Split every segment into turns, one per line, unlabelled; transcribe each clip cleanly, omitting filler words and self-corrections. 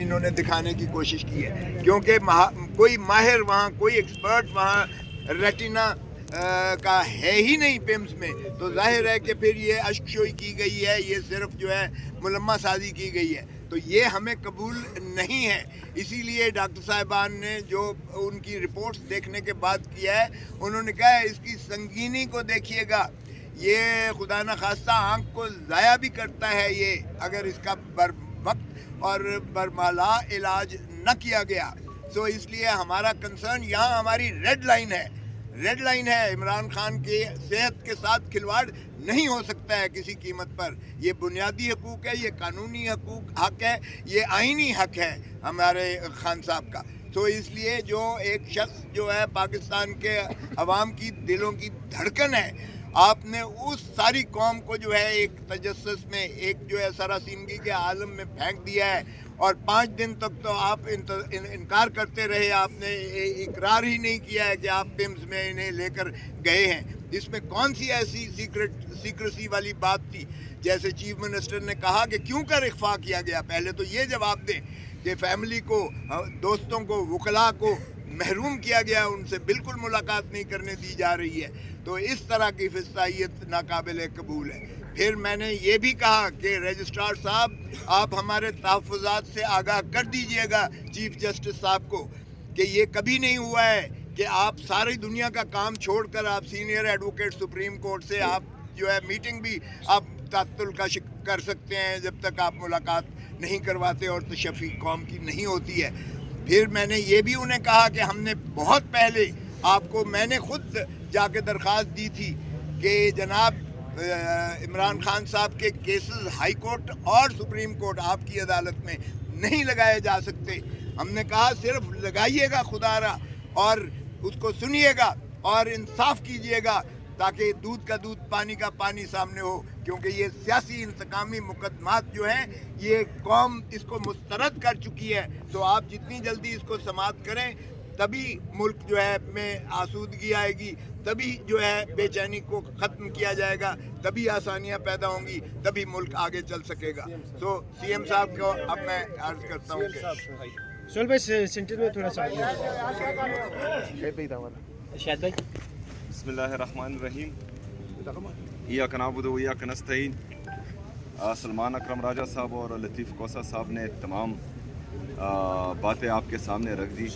इन्होंने दिखाने की कोशिश की है, क्योंकि कोई माहिर वहाँ, कोई एक्सपर्ट वहाँ रेटिना का है ही नहीं पिम्स में, तो जाहिर है कि फिर ये अश्कशोई की गई है, ये सिर्फ जो है मुलम्मा साजी की गई है, तो ये हमें कबूल नहीं है। इसीलिए डॉक्टर साहिबान ने जो उनकी रिपोर्ट्स देखने के बाद किया है, उन्होंने कहा है इसकी संगीनी को देखिएगा, ये खुदा न खास्ता आँख को ज़ाया भी करता है ये, अगर इसका वक्त और बरमाला इलाज न किया गया। सो इसलिए हमारा कंसर्न यहाँ हमारी रेड लाइन है। इमरान खान के सेहत के साथ खिलवाड़ नहीं हो सकता है किसी कीमत पर। ये बुनियादी हकूक़ है, ये कानूनी हक है, ये आइनी हक है हमारे खान साहब का। तो इसलिए जो एक शख्स जो है पाकिस्तान के अवाम की दिलों की धड़कन है, आपने उस सारी कौम को जो है एक तजस्सुस में, एक जो है सरासीनगी के आलम में फेंक दिया है, और 5 दिन तक तो आप इनकार करते रहे, आपने इकरार ही नहीं किया है कि आप पिम्स में इन्हें लेकर गए हैं। इसमें कौन सी ऐसी सीक्रेसी वाली बात थी? जैसे चीफ मिनिस्टर ने कहा कि क्यों कर इख्फा किया गया, पहले तो ये जवाब दें कि फैमिली को, दोस्तों को, वकला को महरूम किया गया, उनसे बिल्कुल मुलाकात नहीं करने दी जा रही है। तो इस तरह की फिस्तायत नाकाबिल कबूल है। फिर मैंने ये भी कहा कि रजिस्ट्रार साहब, आप हमारे तहफ़्फ़ुज़ात से आगाह कर दीजिएगा चीफ जस्टिस साहब को कि ये कभी नहीं हुआ है कि आप सारी दुनिया का काम छोड़कर आप सीनियर एडवोकेट सुप्रीम कोर्ट से आप जो है मीटिंग भी आप तात्तुल का कर सकते हैं जब तक आप मुलाकात नहीं करवाते और तशफ़ी कौम की नहीं होती है। फिर मैंने ये भी उन्हें कहा कि हमने बहुत पहले आपको, मैंने खुद जाके दरख्वास्त दी थी कि जनाब इमरान खान साहब के केसेस हाई कोर्ट और सुप्रीम कोर्ट आपकी अदालत में नहीं लगाए जा सकते। हमने कहा सिर्फ लगाइएगा खुदारा और उसको सुनिएगा और इंसाफ कीजिएगा, ताकि दूध का दूध पानी का पानी सामने हो, क्योंकि ये सियासी इंतकामी मुकदमात जो हैं ये कौम इसको मुस्तरद कर चुकी है। तो आप जितनी जल्दी इसको समाप्त करें, तभी मुल्क जो है में आसूदगी आएगी, तभी जो है बेचैनी को ख़त्म किया जाएगा, तभी आसानियां पैदा होंगी, तभी मुल्क आगे चल सकेगा। तो सीएम साहब को अब मैं अर्ज़ करता हूँ
सोहेल भाई सेंटर में थोड़ा सा शायद भाई।
बिस्मिल्लाहिर्रहमानिर्रहीम। इय्याक नअबुदु व इय्याक नस्तईन। सलमान अकरम राजा साहब और लतीफ़ कोसा साहब ने तमाम बातें आपके सामने रख दी।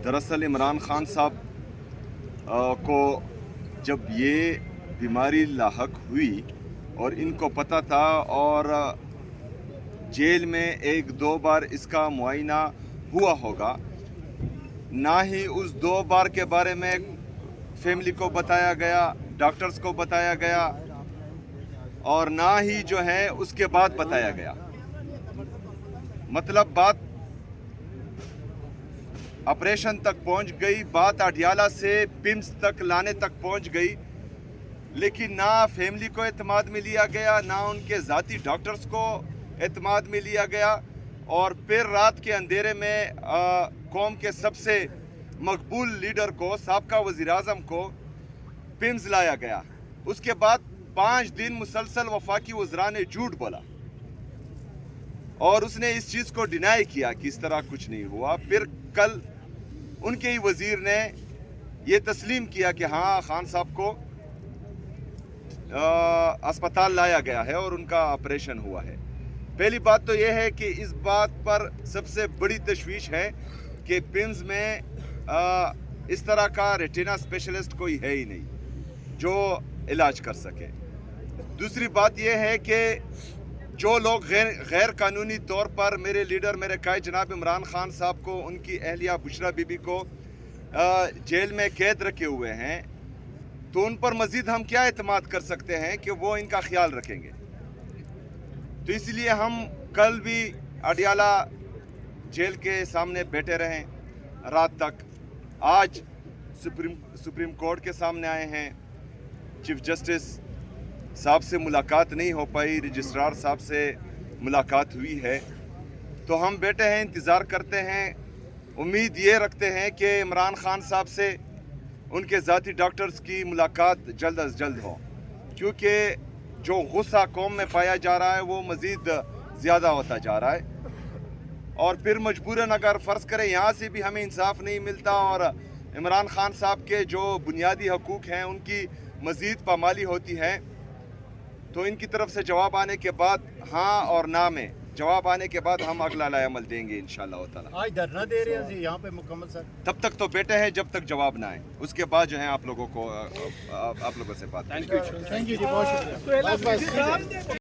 दरअसल इमरान खान साहब को जब ये बीमारी लाहक हुई और इनको पता था, और जेल में 1-2 बार इसका मुआयना हुआ होगा, ना ही उस 2 बार के बारे में फैमिली को बताया गया, डॉक्टर्स को बताया गया, और ना ही जो है उसके बाद बताया गया। मतलब बात ऑपरेशन तक पहुंच गई, बात अडियाला से पिम्स तक लाने तक पहुंच गई, लेकिन ना फैमिली को एतमाद में लिया गया, ना उनके ज़ाती डॉक्टर्स को एतमाद में लिया गया, और फिर रात के अंधेरे में कौम के सबसे मकबूल लीडर को, साबका वज़ीर आज़म को पिम्स लाया गया। उसके बाद 5 दिन मुसलसल वफाकी वज़रा ने झूठ बोला और उसने इस चीज़ को डिनाई किया कि इस तरह कुछ नहीं हुआ। फिर कल उनके ही वज़ीर ने ये तस्लीम किया कि हाँ, खान साहब को अस्पताल लाया गया है और उनका ऑपरेशन हुआ है। पहली बात तो यह है कि इस बात पर सबसे बड़ी तशवीश है कि पिम्स में इस तरह का रेटिना स्पेशलिस्ट कोई है ही नहीं जो इलाज कर सके। दूसरी बात यह है कि जो लोग गैर कानूनी तौर पर मेरे लीडर, मेरे कायद जनाब इमरान खान साहब को, उनकी अहलिया बुशरा बीबी को जेल में कैद रखे हुए हैं, तो उन पर मज़ीद हम क्या एतमाद कर सकते हैं कि वो इनका ख्याल रखेंगे। तो इसलिए हम कल भी अडियाला जेल के सामने बैठे रहें रात तक। आज सुप्रीम कोर्ट के सामने आए हैं। चीफ जस्टिस साहब से मुलाकात नहीं हो पाई, रजिस्ट्रार साहब से मुलाकात हुई है, तो हम बैठे हैं, इंतज़ार करते हैं, उम्मीद ये रखते हैं कि इमरान खान साहब से उनके ज़ाती डॉक्टर्स की मुलाकात जल्द अज जल्द हो, क्योंकि जो गुस्सा कौम में पाया जा रहा है वो मज़ीद ज़्यादा होता जा रहा है। اور پھر مجبوراً اگر فرض کریں یہاں سے بھی ہمیں انصاف نہیں ملتا اور عمران خان صاحب کے جو بنیادی حقوق ہیں ان کی مزید پامالی ہوتی ہے تو ان کی طرف سے جواب آنے کے بعد ہاں اور نہ میں جواب آنے کے بعد ہم اگلا لائے عمل دیں گے انشاءاللہ تعالی.
آج دھرنا دے رہے ہیں یہاں پہ مکمل سر.
تب تک تو بیٹے ہیں جب تک جواب نہ آئے, اس کے بعد جو ہے آپ لوگوں سے بات.
تھینک یو جی, بہت شکریہ.